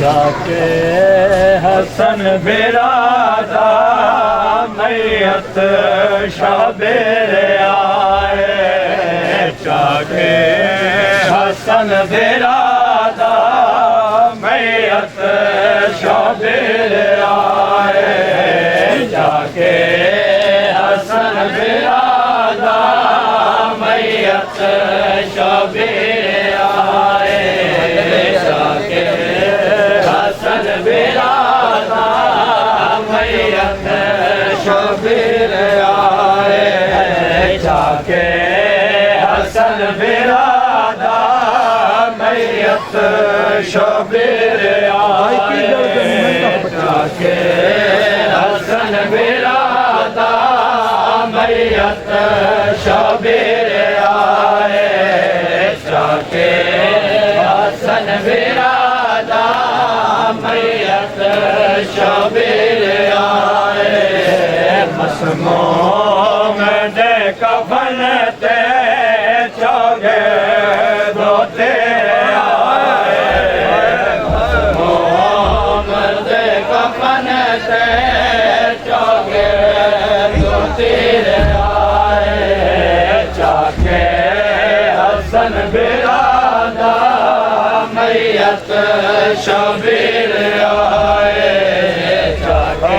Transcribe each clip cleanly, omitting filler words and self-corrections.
जाके हसन बिरादा मैयत शबीर आए जाके हसन बिरादा मैयत शबीर आए जाके हसन बिरादा मैयत शबीर आए जाके हसन बिरादा मैयत शबीर आए जाके हसन बिरादा मैयत शबीर आए जाके हसन बिरादा मैयत शबीर आए जाके हसन बिरादा मैयत शबीर आए मसमूम दे कफन ते चौगे धोते आए मसमूम दे कफन ते चौगे धोते आए जाके हसन बिरादा मैयत शबीर आए जाके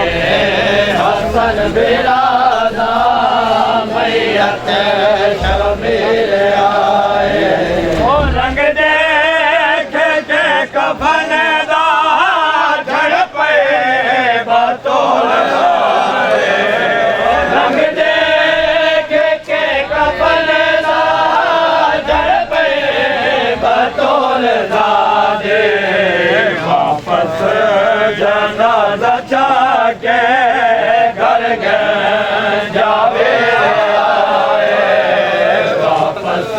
हसन बिरादा मैयत शबीर आए ओ रंग देख के कफन दा झड़ पे बतौल रंग देख के कफन दा झड़ पे बतौल वापस जनाजा जाके घर जावे आए वापस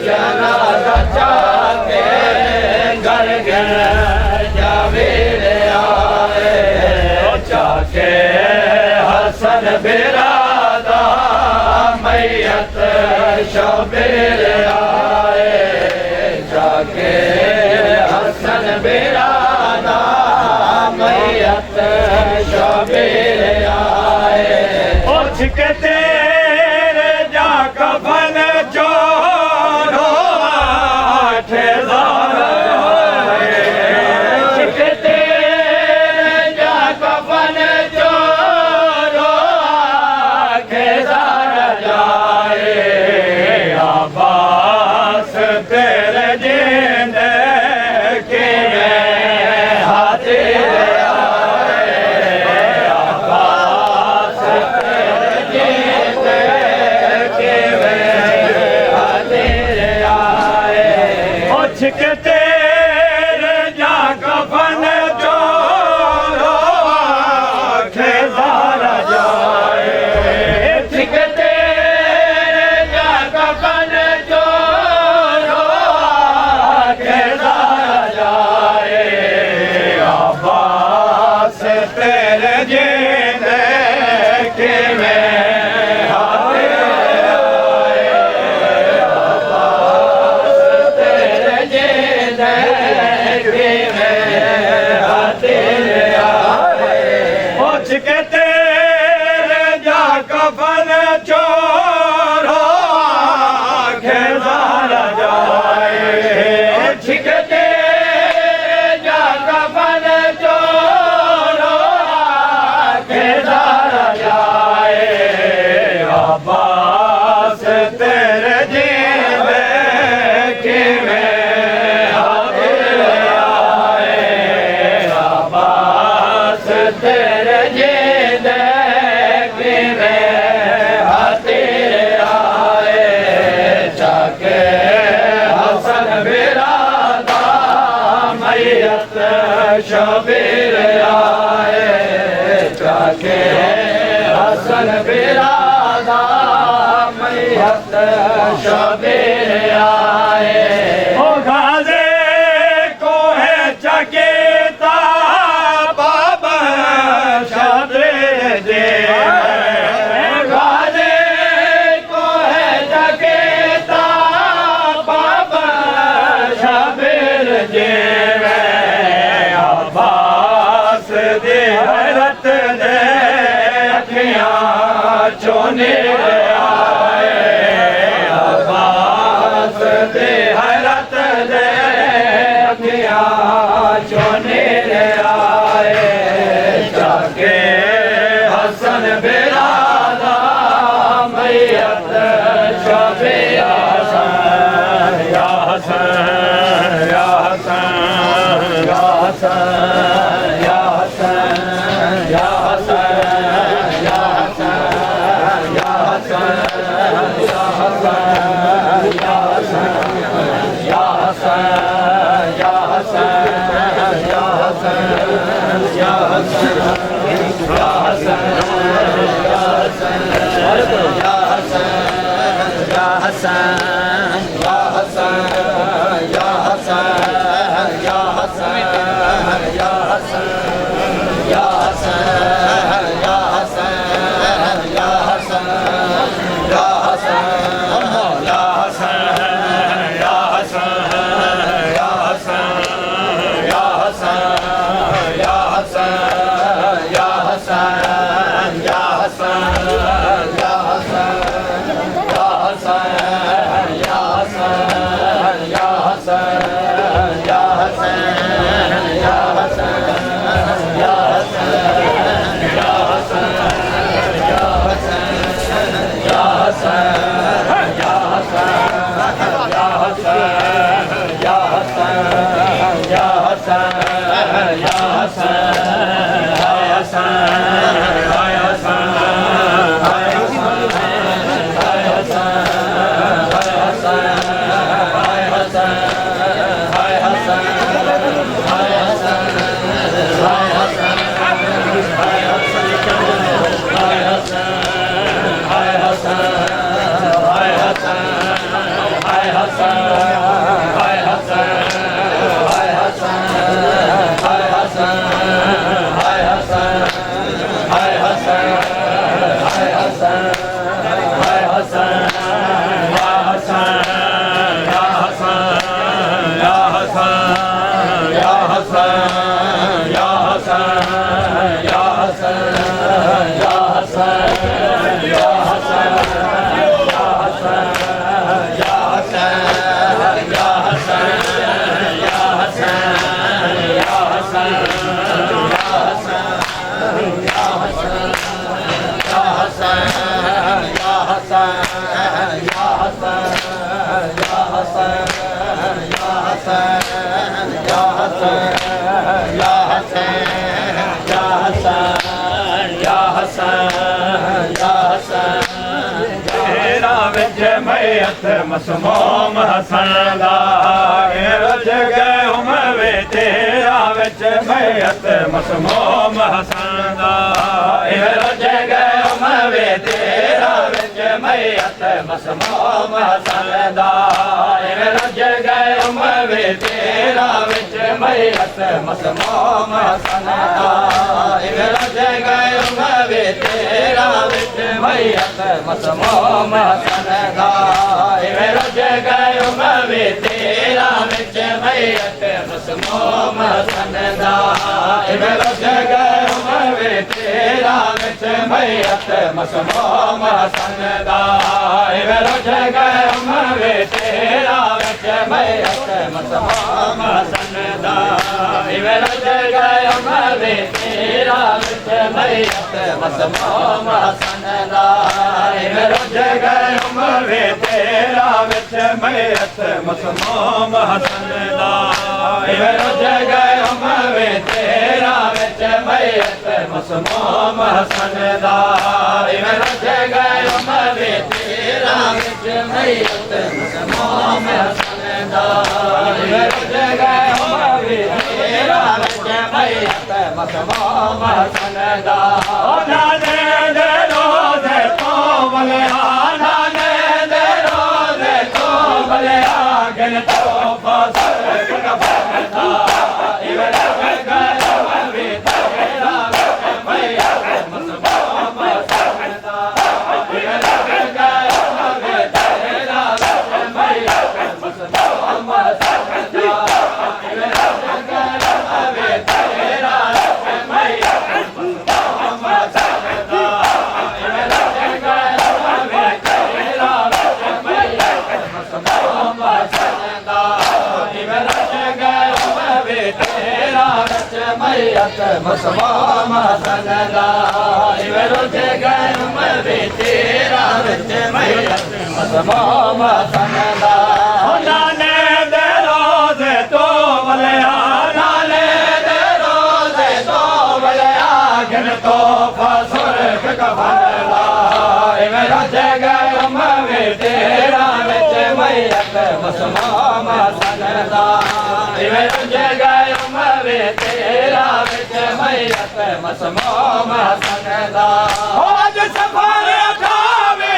जनाजा जाके घर जावे आए जाके हसन बिरादा मैयत शबीर आए जाके हसन बिरादा मैयत शबीर आए उठ के तेरे जा कफन चोरो आठेदार उठ के तेरे जा कफन चोरो आठेदार जाए आबास तेरे जिंदे के हाजिर आए आबास तेरे जिंदे के हाजिर आए उठ के तेरे जा कफन चोरो आठेदार जाए उठ के तेरे जा कफन चोरो आठेदार जाए आबास तेरे जिंदे के में हाजिर आए आबास तेरे जिंदे के में हाजिर आए उठ के तेरे जा कफन चोरो आठेदार जाए उठ के तेरे जा कफन चोरो आठेदार जाए आबास तेरे जिंदे के में हाजिर आए आबास तेरे जिंदे के में हाजिर आए जाके हसन बिरादा मैयत शबीर आए चखे हसन बिरादा मैयत शबीर आए ओ गाजे को है चकेता बाबा शबीर दे गाजे को है चकेता बाबा शबीर दे अब्बास दे हरत दे अखियां चोने हरत दे अखियां चोने आए जाके हसन बिरादा मैयत शबे हसन या हसन या हसन या हसन या हसन या हसन या हसन या हसन या मैयत मसमूम हसन दा रज गए हम वे तेरा विच मैयत मसमूम हसन दा रज गए हम वे तेरा विच मैयत मसमूम हसन दा रज गए हम वे तेरा विच मैयत मसमूम हसन दा रज गए हम वे तेरा विच मैयत मसमूम हसन दा रज गए वे तेरा विच मैयत मसमूम हसन दा रज गए वे तेरा विच मैयत मसमूम हसन दा रज गए वे तेरा विच मैयत मसमूम हसन दा रज गए वे तेरा विच मैयत मसमूम हसन दा रज गए वे तेरा विच मैयत मसमूम हसन दा रज गए वे तेरा विच मैयत मसमूम हसन दा रज गए वे तेरा विच मैयत मसमूम हसन दा रज गए वे तेरा विच मैयत मसमोम हसन दा नाने दे रोज़े तो बलिया नाने दे रोज़े तो बलिया गिन तो फसर कफन दा इवर गरम भी तेरा मैयत मसमोम हसन दा इवर गरम भी तेरा मैयत मसमोम हसन दा इवर गरम भी तेरा मैयत मसमोम हसन दा इवर गरम भी तेरा मैयत मसमोम हसन दा इवर गरम भी तेरा मैयत मसमोम हसन दा इवर गरम भी तेरा मैयत मसमोम हसन दा नाने दे रोज़े तो बलिया नाने दे रोज़े तो बलिया गिन तो फसर कफन दा इवर गरम भी तेरा मैयत मसमोम हसन दा इवर गरम भी तेरा मैयत मसमोम हसन दा आज सफर उठावे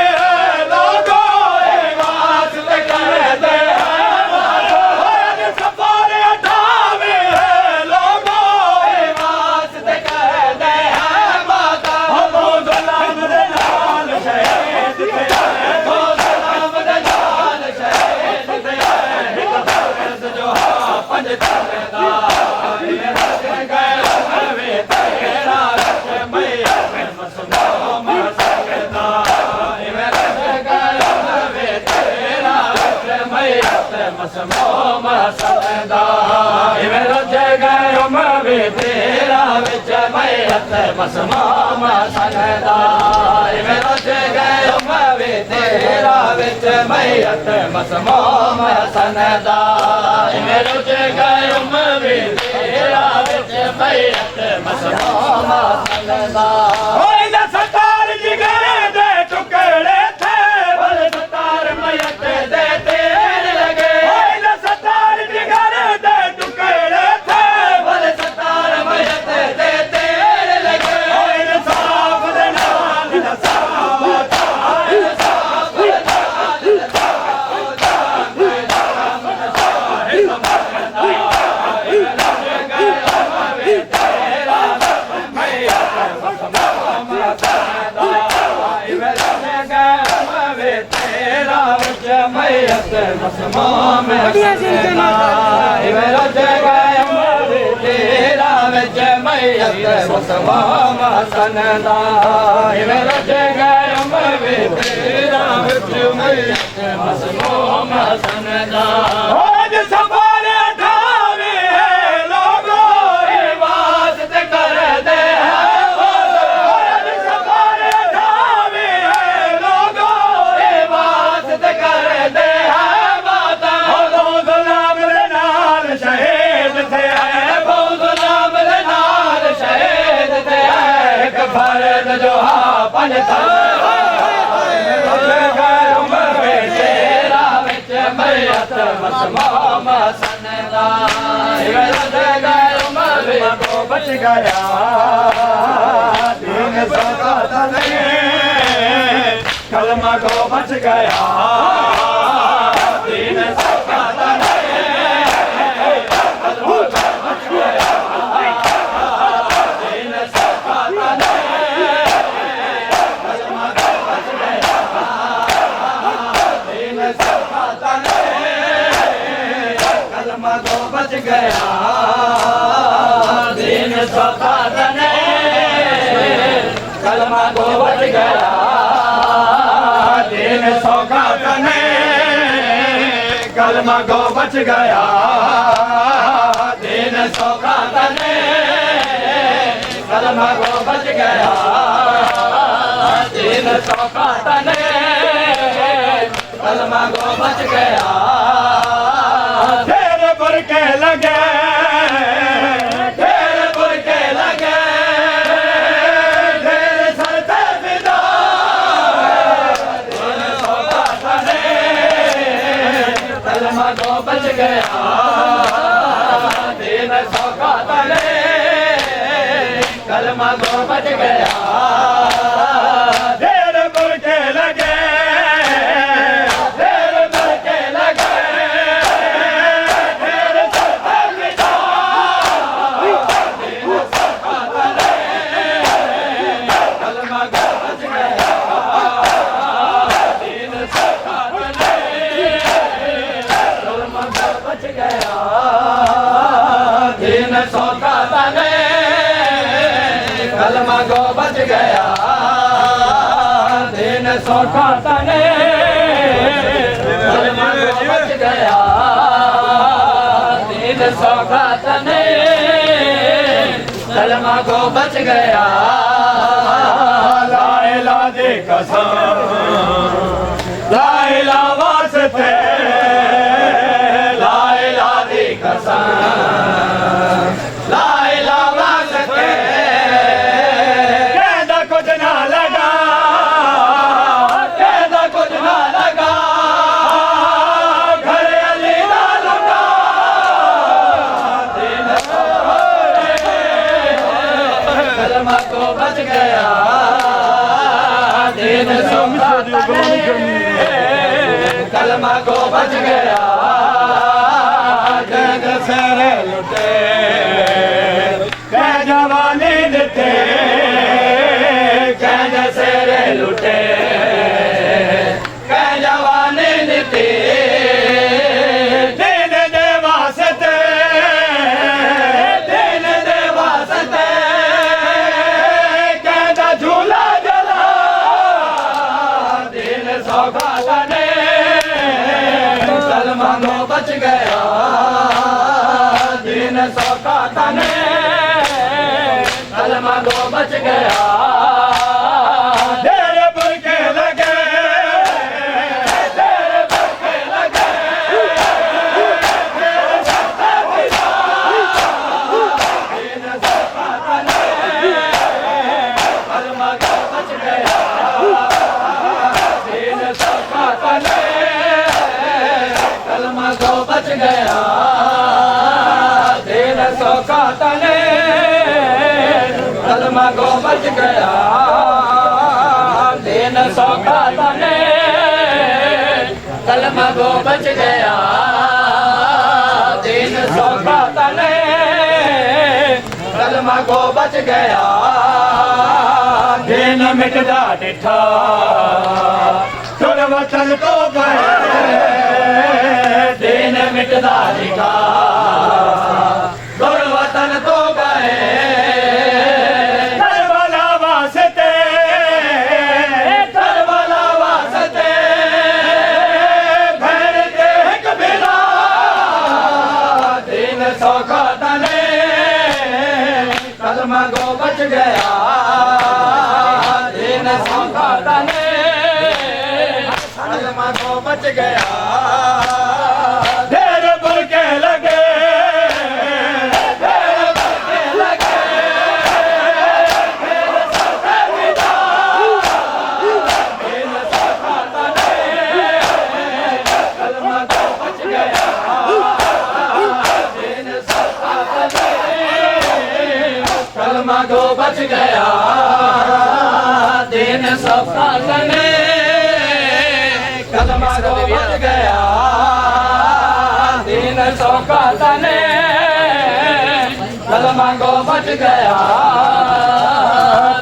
लोगो ए वास्ते कर दे आज सफर उठावे लोगो ए वास्ते कर दे माता हो गुलाम दे नाल शहीद ते हो गुलाम दे नाल शहीद ते एक फर्ज जो पंज करदा मसमोम हसन दा इवर गरम भी तेरा मैयत मसमोम हसन दा इवर गरम भी तेरा मैयत मसमोम हसन दा इवर गरम भी तेरा मैयत मसमोम हसन दा ओए सतार जिगर दे टुकड़े थे बल सतार मैयत दे तेरे लगे ओए सतार जिगर दे टुकड़े थे बल सतार मैयत दे तेरे लगे ओए साफ दे नाल साफ साफ दे नाल साफ मैयत मसमोम हसन दा इवर गरम भी तेरा मैयत मसमोम हसन दा इवर गरम भी तेरा मैयत मसमोम हसन दा आज सफर उठावे लोगो ए वास्ते कर दे आज सफर उठावे लोगो ए वास्ते कर दे माता हो गुलाम दे नाल शहीद थे हो गुलाम दे नाल शहीद थे एक फर्ज जो पंज गरम भी तेरा मैयत मसमोम हसन दा इवर गरम भी को बच गया दीन सकात नहीं कलमा को बच गया दीन सकात नहीं कलमा को बच गया दीन सकात नहीं कलमा को बच गया दीन सकात नहीं कलमा को बच गया दीन सकात नहीं कलमा को बच गया दीन सकात नहीं कलमा को बच गया दीन सकात नहीं कलमा को बच गया दीन सकात नहीं कलमा को बच गया तेरे पर के लगे तेरे पर के लगे तेरे सर पे फिदा दीन सकात नहीं कलमा को बच गया दीन सकात नहीं कलमा गो बच गया देर बुर के लगे देर बुर के लगे देर सता पिता दीन सता तले कलमा गो बच गया दीन सता तले कलमा गो बच गया दीन सता तले कलमा गो बच गया दीन सौखा तने कलमा गो बच गया दीन सौखा तने कलमा गो बच गया ला इलाहा दे कसम ला इलाहा वास्ते ला इलाहा दे कसम ला इलाहा वास्ते कुछ ना लगा कहदा कुछ ना लगा घर अली ना लगा दिन कलमा को बच गया दिन कलमा को बच गया जग सर लुटे कह जवानी दिते सेरे लुटे कै जवानी नीति दिन दे वास्ते कहदा झूला जला दिन सौखा तने कलमा गो बच गया दिन सौखा तने कलमा गो बच गया कलमा गो बच गया दिन सौखा तने कलमा गो बच गया दिन सौखा तने कलमा गो बच गया दिन सौखा तने कलमा गो बच गया दिन मिटदा डिठा तुर वतन तो गए दिन मिटदा दिखा तुर वतन तो गए करबला वास्ते भैर के कबीरा दिन सौखा तने कलमा गो बच गया दिन सौखा तने कलमा गो बच गया देर बुर के लगे देर बुर के लगे देर सता पिता दिन सौखा तने कलमा गो बच गया दिन सौखा तने कलमा गो बच गया दिन सौखा तने कलमा गो बच गया दिन सौखा तने कलमा गो बच गया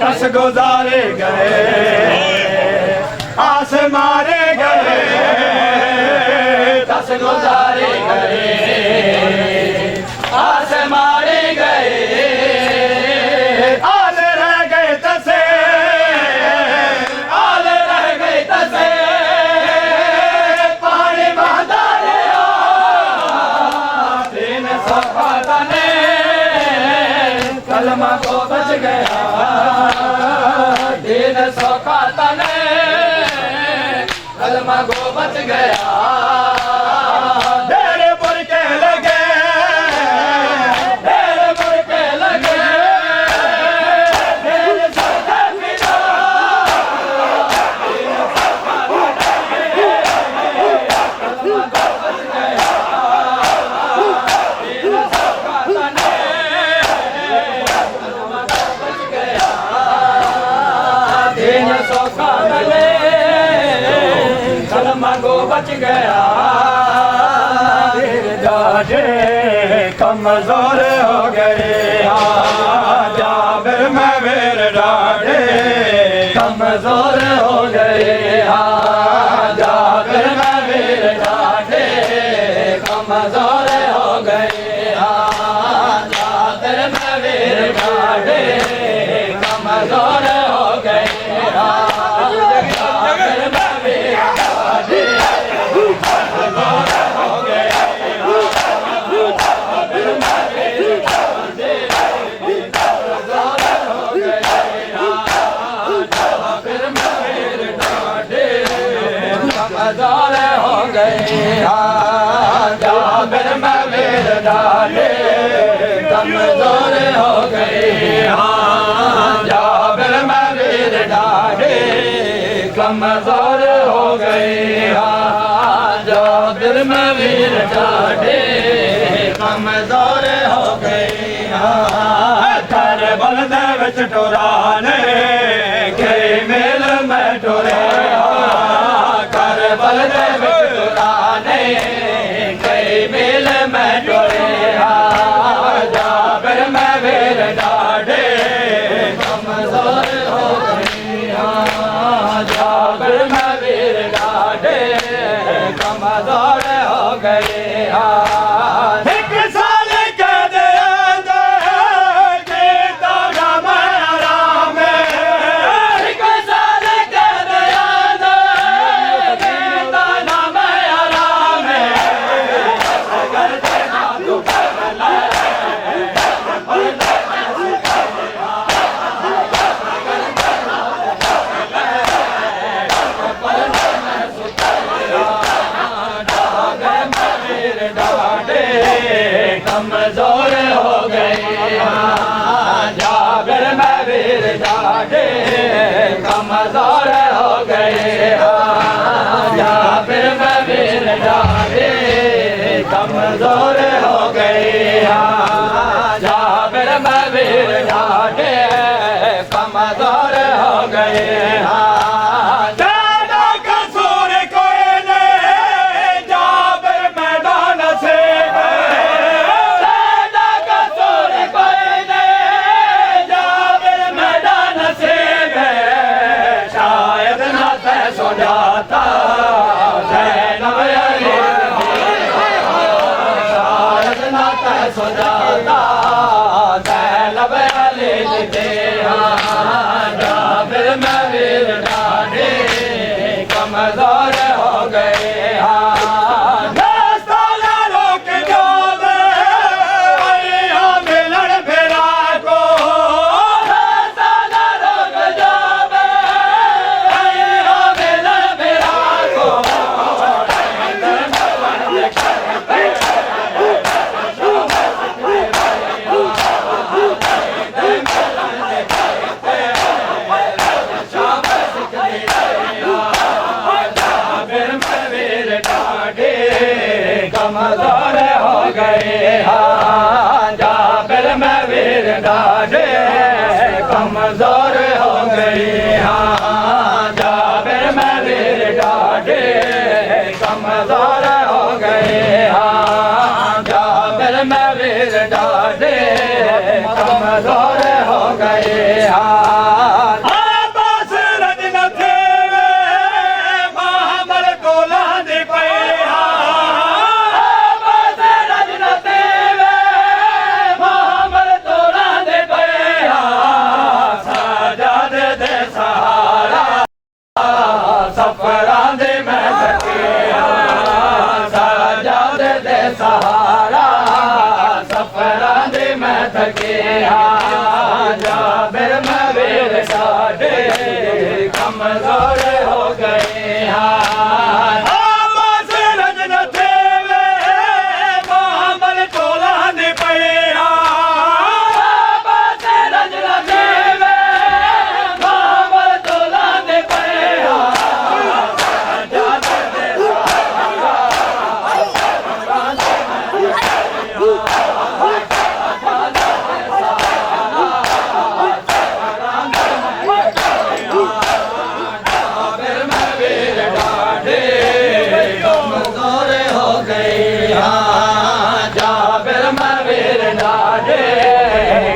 दस गुजारे गए आस मारे गए दस गुजारे गए आस मारे गए आल रह गए तसे आल रह गए तसे पानी बहादारे दिन सौखा तने कलमा को बच गया दिन सौखा तने कलमा को बच गया देर बुर के लगे देर बुर के लगे देर सता पिता दिन सौखा तने कलमा को बच गया दिन सौखा तने कलमा को बच गया बच गया वीर डाढ़े कमजोर हो गए जाबिर में वीर डाढ़े कमजोर हो गए जाबिर में वीर डाढ़े कमजोर हो गए जाबिर में वीर डाढ़े कमजोर हो गए जाबिर में वीर डाढ़े कमजोर हो गए कमजोर हो गए जाबिर में वीर डाढ़े कमजोर हो गए जाबिर में वीर डाढ़े कमजोर हो गए जाबिर में वीर डाढ़े कमजोर हो गए कर बलदे विच टुराने कई मेल में टुरे कर बलदे विच टुराने कई मेल में टुरे जाबिर में वीर डाढ़े कमजोर हो गए जाबिर में वीर डाढ़े कमजोर हो गए एक साल कैद जीता ना मैं आराम एक साल कैद जीता ना मैं आराम करते ना तू कमजोर हो गए जाबिर में वीर डाढ़े कमजोर हो गए जाबिर में वीर डाढ़े कमजोर हो गए जाबिर में वीर डाढ़े कमजोर हो गए जाता जैनब अली शायद ना तैसो जाता जैनब अली दे जाबिर में वीर डाढ़े कमजोर हो गए कमजोर हो गए जाबिर में वीर डाढ़े कमजोर हो गए जाबिर में वीर डाढ़े कमजोर हो गए जाबिर में वीर डाढ़े कमजोर हो गए सहारा सफरां दे मैं थके जाबिर में वीर डाढ़े कमजोर हो गए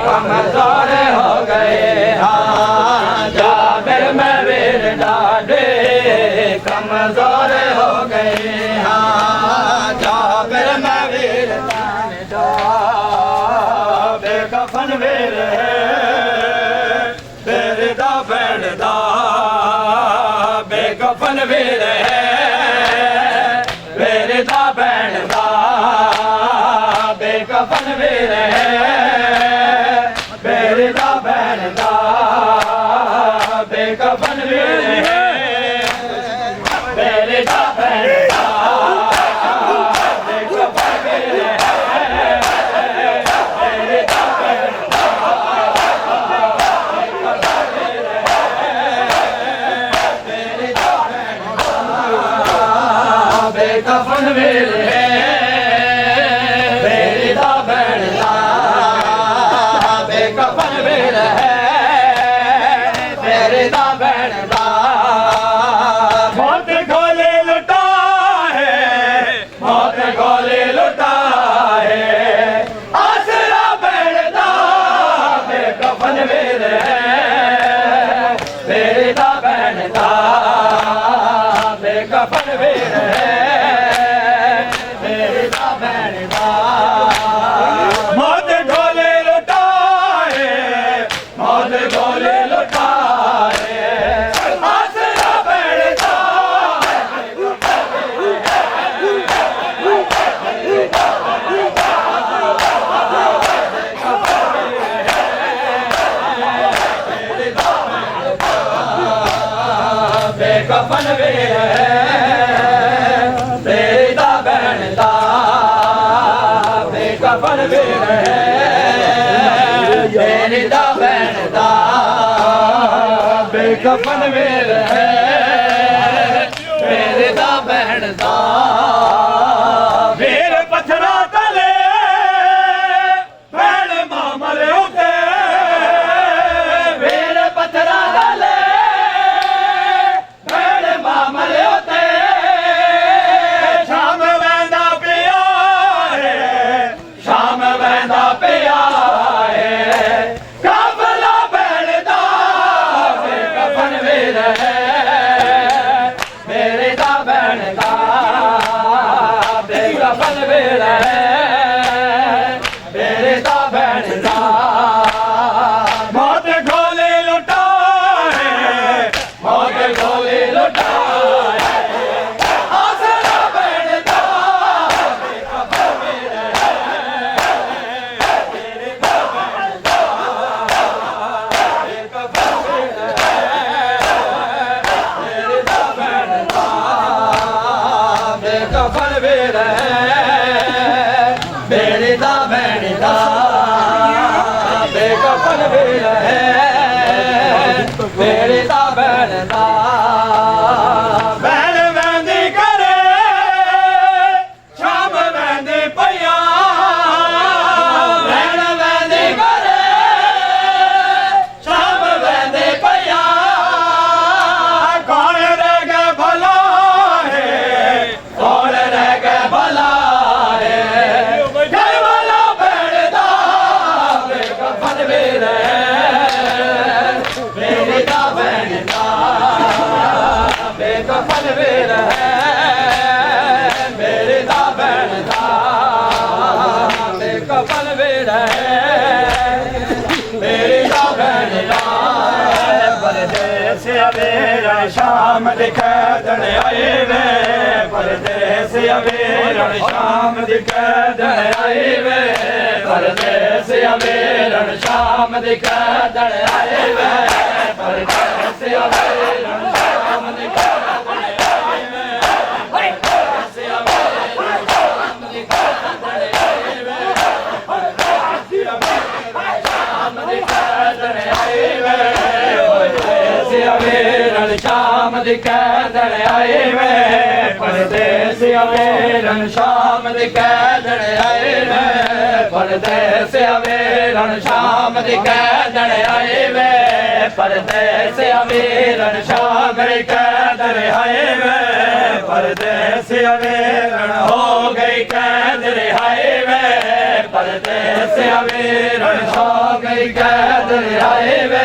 कमजोर हो गए हाँ जाबिर में वीर डाढ़े कमजोर हो गए हाँ जाबिर में वीर बेकफन वीर वीर दा भैन दा बेकफन वीर वीर दा भैन दा बेकफन वीर वीर दा भैन दा बेकफन वीर वीर दा भैन दा बेकफन वीर बेकफन वीर वीर दा भैन दा बेकफन वीर वीर दा भैन दा मौत गोली लुटा है मौत गोली लुटा है आसरा भैन दा बेकफन वीर वीर दा भैन दा बेकफन वीर मौत गोले लुटाए मौत गोले लुटाए आसरा बैठता बेकफन वीर बेदा बैठता बेकफन वीर मेरी दा भैन दा बेकफन वीर मेरी दा भैन दा वीर पत्थरा तले भैन मामले उते वीर पत्थरा तले भैन मामले उते शाम वैंदा पिया शाम वैंदा पिया काफला भैन दा बेकफन वीर मेरे दा भैन दा बेकफन वीर मेरे दा भैन दा मौत गोली लुटाए मौत गोली लुटाए आसरा भैन दा बेकफन वीर मेरे दा भैन दा बेकफन वीर मेरे दा भैन दा बेकफन वीर मेरे दा भैन दा बेकफन वीर मेरे दा भैन दा भैन वैंदी करे शाम वैंदी पया भैन वैंदी करे शाम वैंदी पया कौन रह गया भला है कौन रह गया भला है घर वाला भैन दा बेकफन वीर मेरी दा भैन दा बेकफन वीर मेरी दा भैन दा बेकफन वीर मेरी दा भैन दा परदेस अवेरण शाम दिखैदन आए वे परदेस अवेरण शाम दिखैदन आए वे परदेस अवेरण शाम दिखैदन आए वे परदेस अवेरण शाम दिखैदन आए वे परदेस अवेरण शाम दिखैदन आए वे परदेस अवेरण शाम दिखैदन आए वे परदेस अवेरण शाम दिखैदन आए वे परदेस अवेरण शाम दिखैदन आए वे परदेस अवेरण शाम दिखैदन आए वे परदेस अवेरण शाम दिखैदन आए वे परदेस अवेरण हो गई कैद रिहाई वे परदेस अवेरण हो गई ਦੀ ਕੈਦਣ ਆਏ ਵੇ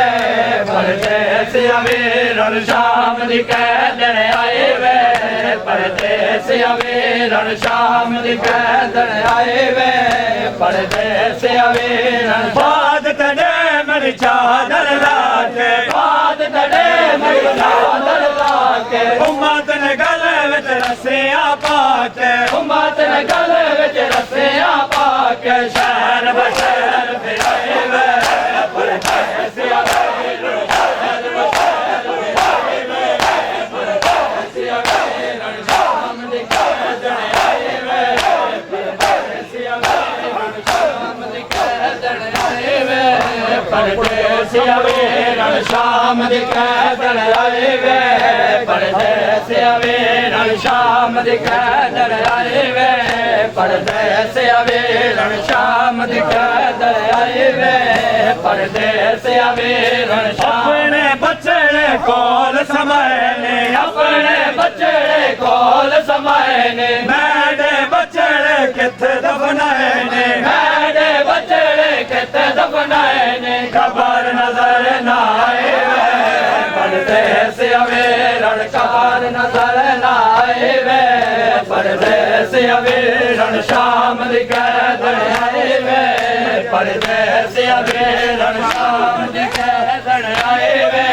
ਪਰਦੇਸੀਆ ਵੀਰਨ ਸ਼ਾਮ ਦੀ ਕੈਦਣ ਆਏ ਵੇ ਪਰਦੇਸੀਆ ਵੀਰਨ ਸ਼ਾਮ ਦੀ ਕੈਦਣ ਆਏ ਵੇ ਪਰਦੇਸੀਆ ਵੀਰਨ ਬਾਦ ਤੜੇ ਮੇਰੀ ਚਾਦਰ ਲਾ ਕੇ ਬਾਦ ਤੜੇ ਮੇਰੀ ਚਾਦਰ ਲਾ ਕੇ ਉਮਤ ਨੇ ਗਲੇ ਵਿੱਚ ਰੱਸਿਆਂ ਪਾ ਕੇ ਉਮਤ ਨੇ ਗਲੇ ਵਿੱਚ ਰੱਸਿਆਂ ਪਾ ਕੇ ਸ਼ਹਿਰ ਬਸ਼ਹਿਰ ਫਿਰਾਏ ਵੇ ਪਰਦੇਸੀਆ ਵੀਰਨ ਸ਼ਹਿਰ ਬਸ਼ਹਿਰ ਫਿਰਾਏ ਵੇ ਪਰਦੇਸੀਆ ਵੀਰਨ ਸ਼ਾਮ ਦੀ ਕੈਦਣ ਆਏ ਵੇ ਪਰਦੇਸੀਆ ਵੀਰਨ ਸ਼ਾਮ ਦੀ ਕੈਦਣ ਆਏ ਵੇ ਪਰਦੇਸੀਆ ਵੀਰਨ ਸ਼ਾਮ ਦੀ ਕੈਦਣ ਆਏ ਵੇ ਪਰਦੇਸੀਆ ਵੀਰਨ ਸ਼ਾਮ ਦੀ ਕੈਦਣ ਆਏ ਵੇ ਪਰਦੇਸੀਆ ਵੀਰਨ ਸ਼ਾਮ ਦੀ ਕੈਦਣ ਆਏ ਵੇ ਪਰਦੇਸੀਆ ਵੀਰਨ ਆਪਣੇ ਬੱਚੜੇ ਕੋਲ ਸਮਾਏ ਨੇ ਆਪਣੇ ਬੱਚੜੇ ਕੋਲ ਸਮਾਏ ਨੇ ਮੈਡੇ ਬੱਚੜੇ ਕਿੱਥੇ ਦਫਨਾਏ ਨੇ ਮੈਡੇ ਬੱਚੜੇ ਕਿੱਥੇ ਦਫਨਾਏ ਨੇ ਖਬਰ ਨਜ਼ਰ ਨਾ ਆਏ ਵੇ ਪਰਦੇਸੀਆ ਵੀਰਨ ਖਬਰ ਨਜ਼ਰ ਨਾ ਆਏ ਵੇ ਪਰਦੇਸੀਆ ਵੀਰਨ ਸ਼ਾਮ ਦੀ ਕੈਦਣ ਆਏ ਵੇ ਪਰਦੇਸੀਆ ਵੀਰਨ ਸ਼ਾਮ ਦੀ ਕੈਦਣ ਆਏ ਵੇ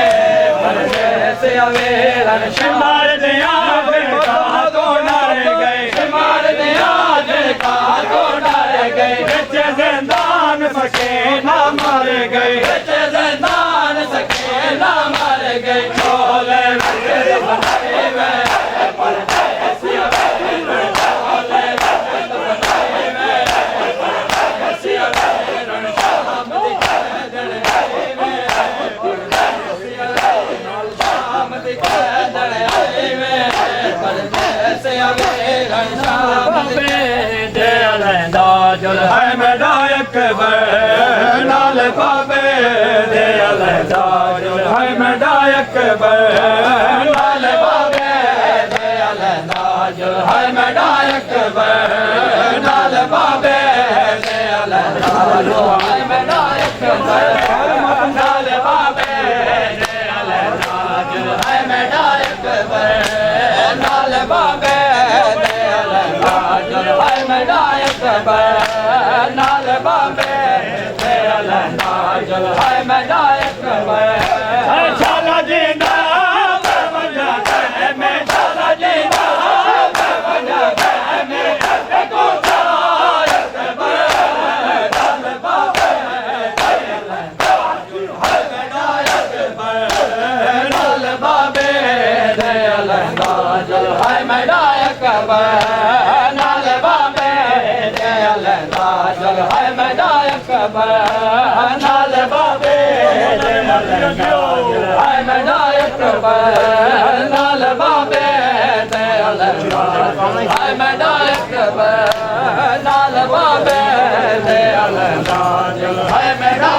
ਪਰਦੇਸੀਆ ਵੀਰਨ ਸ਼ਮਾਰ ਦੇ ਆਵੇ ਕਾ ਤੋਂ ਡਰ ਗਏ ਸ਼ਮਾਰ ਦੇ ਆਵੇ ਕਾ ਤੋਂ ਡਰ ਗਏ ਵਿੱਚ ਜ਼ਿੰਦਾਨ ਸਕੇ ਨਾ ਮਰ ਗਏ ਵਿੱਚ ਜ਼ਿੰਦਾਨ ਸਕੇ ਨਾ ਮਰ ਗਏ ਢੋਲੇ ਵਿੱਚ ਬਣਾਏ ਵੇ ਪਰਦੇਸੀਆ ਵੀਰਨ ਢੋਲੇ ਵਿੱਚ ਬਣਾਏ ਵੇ ਪਰਦੇਸੀਆ ਵੀਰਨ ਸ਼ਾਮ ਦੀ ਕੈਦਣ ਆਏ ਵੇ ਪਰਦੇਸੀਆ ਵੀਰਨ ਸ਼ਾਮ ਦੀ ਕੈਦਣ ਆਏ ਵੇ ਪਰਦੇਸੀਆ ਵੀਰਨ ਸ਼ਾਮ ਦੀ ਦੇ ਲੈਂਦਾ ਜੁਲ ਹੈ ਮੇਰਾ ਅਕਬਰ ਨਾਲ ਬਾਬੇ ਦੇ ਲੈਂਦਾ ਜੁਲ ਹੈ ਮੇਰਾ ਅਕਬਰ ਨਾਲ ਬਾਬੇ ਦੇ ਲੈਂਦਾ ਜੁਲ ਹੈ ਮੇਰਾ ਅਕਬਰ ਨਾਲ ਬਾਬੇ ਦੇ ਲੈਂਦਾ ਜੁਲ ਹੈ ਮੇਰਾ ਅਕਬਰ ਨਾਲ ਬਾਬੇ ਦੇ ਲੈਂਦਾ ਜੁਲ ਹੈ ਮੇਰਾ ਅਕਬਰ ਨਾਲ ਬਾਬੇ ਦੇ ਲੈਂਦਾ ਜੁਲ ਹੈ ਮੇਰਾ ਅਕਬਰ ਨਾਲ ਬਾਬੇ ਦੇ ਲੈਂਦਾ ਜੁਲ ਹੈ ਮੇਰਾ ਅਕਬਰ ਸ਼ਾਲਾ ਜਿੰਦਾ ਵਜਾ ਹੈ ਮੈਂ ਸ਼ਾਲਾ ਜਿੰਦਾ ਵਜਾ ਹੈ ਮੈਂ ਕੋ ਚਾਰ ਅਕਬਰ ਨਾਲ ਬਾਬੇ ਦੇ ਲੈਂਦਾ ਜੁਲ ਹੈ ਮੇਰਾ ਅਕਬਰ ਨਾਲ ਬਾਬੇ ਦੇ ਲੈਂਦਾ ਜੁਲ ਹੈ ਮੇਰਾ ਅਕਬਰ ਨਾਲ ਬਾਬੇ ਦੇ ਲੈਂਦਾ ਜੁਲ ਹੈ ਮੇਰਾ ਅਕਬਰ ਨਾਲ ਬਾਬੇ ਦੇ ਲੈਂਦਾ ਜੁਲ ਹੈ ਮੇਰਾ ਅਕਬਰ ਨਾਲ ਬਾਬੇ ਦੇ ਲੈਂਦਾ ਜੁਲ ਹੈ ਮੇਰਾ ਅਕਬਰ ਨਾਲ ਬਾਬੇ ਦੇ ਲੈਂਦਾ ਜੁਲ ਹੈ ਮੇਰਾ